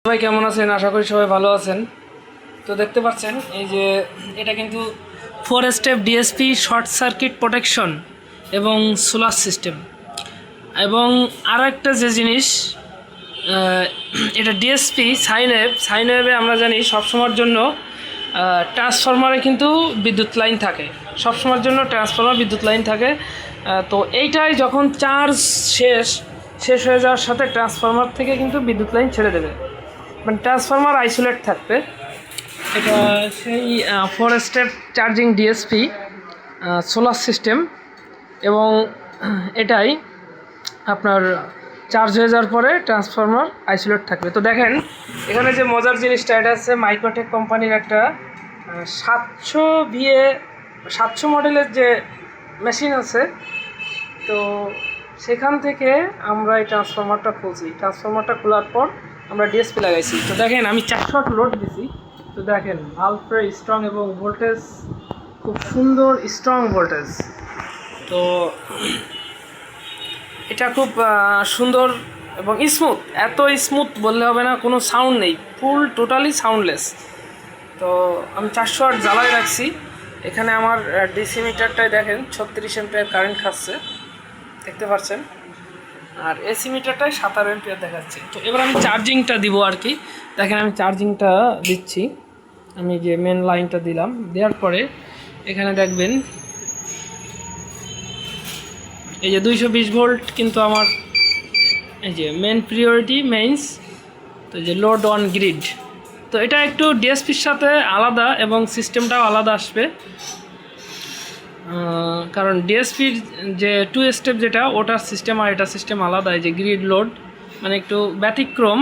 সবাই কেমন আছেন? আশা করি সবাই ভালো আছেন। তো দেখতে পাচ্ছেন এই যে এটা কিন্তু 4 step DSP short circuit protection এবং সোলার সিস্টেম। এবং আরও একটা যে জিনিস, এটা ডিএসপি সাইনওয়েভে আমরা জানি সবসময়ের জন্য ট্রান্সফরমারে কিন্তু বিদ্যুৎ লাইন থাকে, সবসময়ের জন্য ট্রান্সফরমার বিদ্যুৎ লাইন থাকে। তো এইটাই যখন চার্জ শেষ হয়ে যাওয়ার সাথে ট্রান্সফরমার থেকে কিন্তু বিদ্যুৎ লাইন ছেড়ে দেবে, মানে ট্রান্সফরমার আইসোলেট থাকবে। এটা সেই 4 step charging DSP solar system, এবং এটাই আপনার চার্জ হয়ে যাওয়ার পরে ট্রান্সফরমার আইসোলেট থাকবে। তো দেখেন এখানে যে মজার জিনিসটা, এটা হচ্ছে মাইক্রোটেক কোম্পানির একটা 700 মডেলের যে মেশিন আছে। তো সেখান থেকে আমরা এই ট্রান্সফরমারটা খুলছি। ট্রান্সফরমারটা খোলার পর আমরা ডিএসপি লাগাইছি। তো দেখেন আমি 400 ওয়াট লোড দিছি। তো দেখেন ভালভটা স্ট্রং এবং ভোল্টেজ খুব সুন্দর স্ট্রং ভোল্টেজ। তো এটা খুব সুন্দর এবং স্মুথ, এত স্মুথ বললে হবে না, কোনো সাউন্ড নেই, ফুল টোটালি সাউন্ডলেস। তো আমি 400 ওয়াট জ্বালায় রাখছি। এখানে আমার ডিসি মিটারটায় দেখেন 36 অ্যাম্পিয়ার কারেন্ট খাচ্ছে, দেখতে পাচ্ছেন। আর এসি মিটারটায় 17 অ্যাম্পিয়ার দেখাচ্ছে। তো এবার আমি চার্জিংটা দিব আর কি। দেখেন আমি চার্জিংটা দিচ্ছি, আমি যে মেন লাইনটা দিলাম, দেওয়ার পরে এখানে দেখবেন এই যে 220 ভোল্ট কিন্তু আমার এই যে মেন প্রিয়রিটি মেইনস। তো যে লোড অন গ্রিড, তো এটা একটু ডিএসপির সাথে আলাদা এবং সিস্টেমটাও আলাদা আসবে, কারণ ডিএসপির যে 2 স্টেপ যেটা ওটার সিস্টেম আর এটা সিস্টেম আলাদা। এই যে গ্রিড লোড মানে একটু ব্যতিক্রম,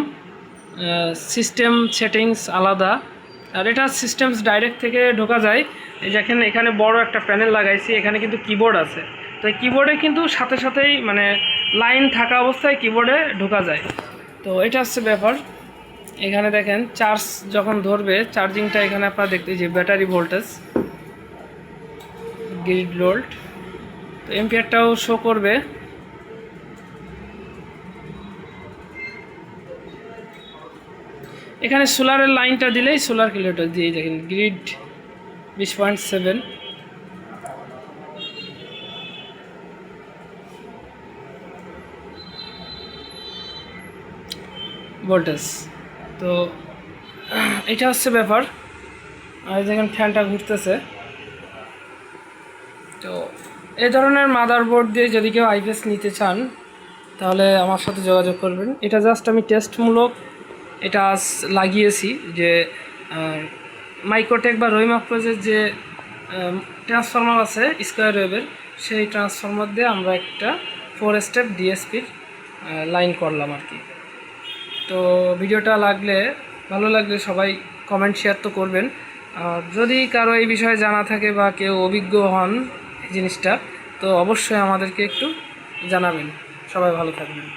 সিস্টেম সেটিংস আলাদা। আর এটা সিস্টেমস ডাইরেক্ট থেকে ঢোকা যায়। এই দেখেন এখানে বড় একটা প্যানেল লাগাইছি, এখানে কিন্তু কিবোর্ড আছে। তো এই কিবোর্ডে কিন্তু সাথেই মানে লাইন থাকা অবস্থায় কিবোর্ডে ঢোকা যায়। তো এটা হচ্ছে ব্যাপার। এখানে দেখেন চার্জ যখন ধরবে, চার্জিংটা এখানে আপনারা দেখতে যে ব্যাটারি ভোল্টেজ, গ্রিড লোড, তো এম্পিয়ারটাও শো করবে। এখানে সোলারের লাইনটা দিলেই সোলার কিলোমিটার দিয়ে দেখেন গ্রিড 20.7 ভোল্টেজ। তো এটা হচ্ছে ব্যাপার। আর দেখেন ফ্যানটা ঘুরতেছে। তো এই ধরনের মাদারবোর্ড দিয়ে যদি কেউ আইপিএস নিতে চান তাহলে আমার সাথে যোগাযোগ করবেন। এটা জাস্ট আমি টেস্টমূলক এটা লাগিয়েছি, যে মাইক্রোটেক বা রহিমা প্রজের যে ট্রান্সফরমার আছে স্কোয়ার ওয়েভের, সেই ট্রান্সফরমার দিয়ে আমরা একটা 4 স্টেপ ডিএসপির লাইন করলাম আর কি। তো ভিডিওটা ভালো লাগলে সবাই কমেন্ট শেয়ার তো করবেন। আর যদি কারো এই বিষয়ে জানা থাকে বা কেউ অভিজ্ঞ হন এই জিনিসটা, তো অবশ্যই আমাদেরকে একটু জানাবেন। সবাই ভালো থাকবেন।